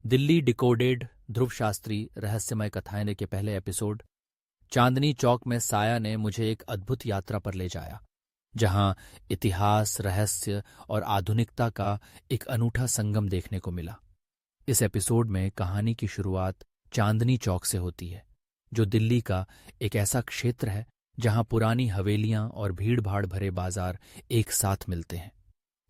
Delhi decoded ध्रुव शास्त्री रहस्यमय कथाएं के पहले एपिसोड चांदनी चौक में साया ने मुझे एक अद्भुत यात्रा पर ले जाया, जहां इतिहास, रहस्य और आधुनिकता का एक अनूठा संगम देखने को मिला। इस एपिसोड में कहानी की शुरुआत चांदनी चौक से होती है, जो दिल्ली का एक ऐसा क्षेत्र है जहां पुरानी हवेलियां और भीड़-भाड़ भरे बाजार एक साथ मिलते हैं।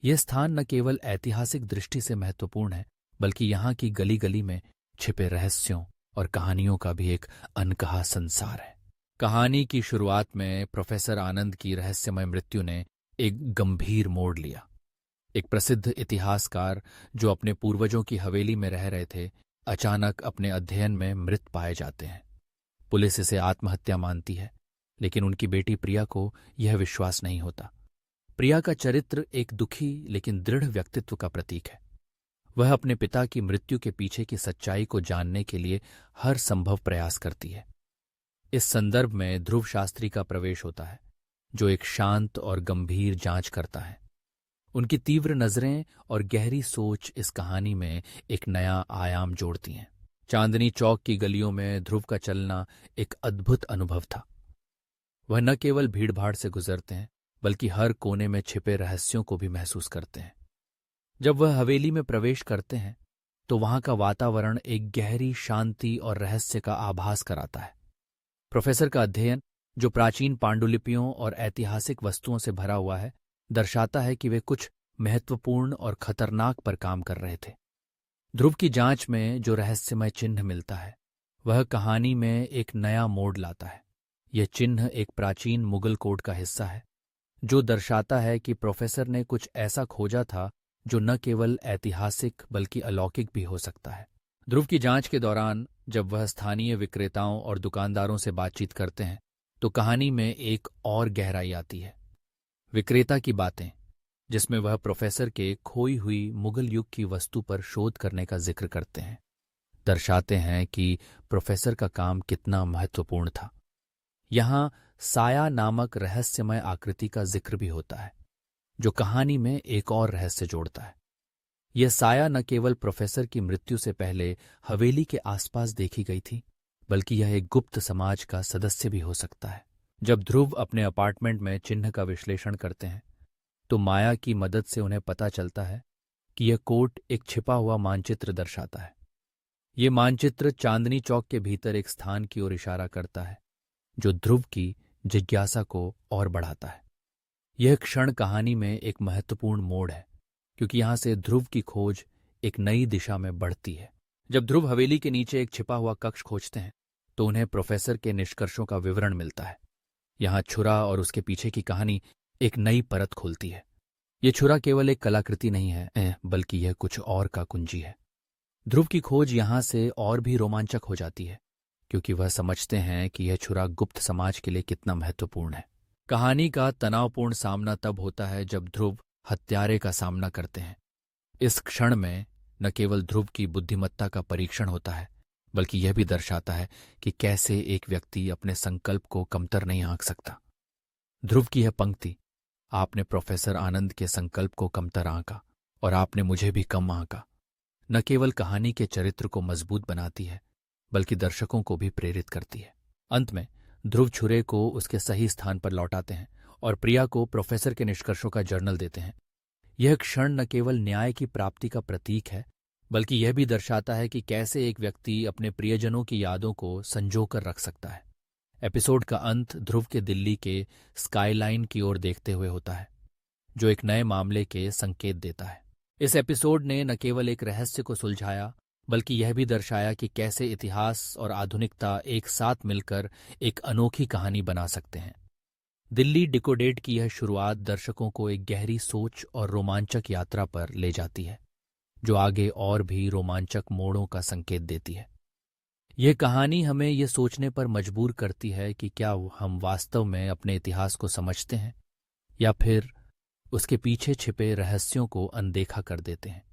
यह स्थान न केवल ऐतिहासिक दृष्टि से महत्वपूर्ण है, बल्कि यहाँ की गली गली में छिपे रहस्यों और कहानियों का भी एक अनकहा संसार है। कहानी की शुरुआत में प्रोफेसर आनंद की रहस्यमय मृत्यु ने एक गंभीर मोड़ लिया। एक प्रसिद्ध इतिहासकार जो अपने पूर्वजों की हवेली में रह रहे थे, अचानक अपने अध्ययन में मृत पाए जाते हैं। पुलिस इसे आत्महत्या मानती है, लेकिन उनकी बेटी प्रिया को यह विश्वास नहीं होता। प्रिया का चरित्र एक दुखी लेकिन दृढ़ व्यक्तित्व का प्रतीक है। वह अपने पिता की मृत्यु के पीछे की सच्चाई को जानने के लिए हर संभव प्रयास करती है। इस संदर्भ में ध्रुव शास्त्री का प्रवेश होता है, जो एक शांत और गंभीर जांच करता है। उनकी तीव्र नजरें और गहरी सोच इस कहानी में एक नया आयाम जोड़ती हैं। चांदनी चौक की गलियों में ध्रुव का चलना एक अद्भुत अनुभव था। वह न केवल भीड़भाड़ से गुजरते हैं, बल्कि हर कोने में छिपे रहस्यों को भी महसूस करते हैं। जब वह हवेली में प्रवेश करते हैं, तो वहां का वातावरण एक गहरी शांति और रहस्य का आभास कराता है। प्रोफेसर का अध्ययन, जो प्राचीन पांडुलिपियों और ऐतिहासिक वस्तुओं से भरा हुआ है, दर्शाता है कि वे कुछ महत्वपूर्ण और खतरनाक पर काम कर रहे थे। ध्रुव की जांच में जो रहस्यमय चिन्ह मिलता है, वह कहानी में एक नया मोड़ लाता है। यह चिन्ह एक प्राचीन मुगल कोड का हिस्सा है, जो दर्शाता है कि प्रोफेसर ने कुछ ऐसा खोजा था जो न केवल ऐतिहासिक बल्कि अलौकिक भी हो सकता है। ध्रुव की जांच के दौरान जब वह स्थानीय विक्रेताओं और दुकानदारों से बातचीत करते हैं, तो कहानी में एक और गहराई आती है। विक्रेता की बातें, जिसमें वह प्रोफेसर के खोई हुई मुगल युग की वस्तु पर शोध करने का जिक्र करते हैं, दर्शाते हैं कि प्रोफेसर का काम कितना महत्वपूर्ण था। यहाँ साया नामक रहस्यमय आकृति का जिक्र भी होता है, जो कहानी में एक और रहस्य जोड़ता है। यह साया न केवल प्रोफेसर की मृत्यु से पहले हवेली के आसपास देखी गई थी, बल्कि यह एक गुप्त समाज का सदस्य भी हो सकता है। जब ध्रुव अपने अपार्टमेंट में चिन्ह का विश्लेषण करते हैं, तो माया की मदद से उन्हें पता चलता है कि यह कोट एक छिपा हुआ मानचित्र दर्शाता है। यह मानचित्र चांदनी चौक के भीतर एक स्थान की ओर इशारा करता है, जो ध्रुव की जिज्ञासा को और बढ़ाता है। यह क्षण कहानी में एक महत्वपूर्ण मोड़ है, क्योंकि यहां से ध्रुव की खोज एक नई दिशा में बढ़ती है। जब ध्रुव हवेली के नीचे एक छिपा हुआ कक्ष खोजते हैं, तो उन्हें प्रोफेसर के निष्कर्षों का विवरण मिलता है। यहाँ छुरा और उसके पीछे की कहानी एक नई परत खोलती है। यह छुरा केवल एक कलाकृति नहीं है, बल्कि यह कुछ और का कुंजी है। ध्रुव की खोज यहाँ से और भी रोमांचक हो जाती है, क्योंकि वह समझते हैं कि यह छुरा गुप्त समाज के लिए कितना महत्वपूर्ण है। कहानी का तनावपूर्ण सामना तब होता है जब ध्रुव हत्यारे का सामना करते हैं। इस क्षण में न केवल ध्रुव की बुद्धिमत्ता का परीक्षण होता है, बल्कि यह भी दर्शाता है कि कैसे एक व्यक्ति अपने संकल्प को कमतर नहीं आंक सकता। ध्रुव की यह पंक्ति, आपने प्रोफेसर आनंद के संकल्प को कमतर आंका और आपने मुझे भी कम आंका, न केवल कहानी के चरित्र को मजबूत बनाती है, बल्कि दर्शकों को भी प्रेरित करती है। अंत में ध्रुव छुरे को उसके सही स्थान पर लौटाते हैं और प्रिया को प्रोफेसर के निष्कर्षों का जर्नल देते हैं। यह क्षण न केवल न्याय की प्राप्ति का प्रतीक है, बल्कि यह भी दर्शाता है कि कैसे एक व्यक्ति अपने प्रियजनों की यादों को संजोकर रख सकता है। एपिसोड का अंत ध्रुव के दिल्ली के स्काईलाइन की ओर देखते हुए होता है, जो एक नए मामले के संकेत देता है। इस एपिसोड ने न केवल एक रहस्य को सुलझाया, बल्कि यह भी दर्शाया कि कैसे इतिहास और आधुनिकता एक साथ मिलकर एक अनोखी कहानी बना सकते हैं। दिल्ली डिकोडेड की यह शुरुआत दर्शकों को एक गहरी सोच और रोमांचक यात्रा पर ले जाती है, जो आगे और भी रोमांचक मोड़ों का संकेत देती है। यह कहानी हमें यह सोचने पर मजबूर करती है कि क्या हम वास्तव में अपने इतिहास को समझते हैं, या फिर उसके पीछे छिपे रहस्यों को अनदेखा कर देते हैं।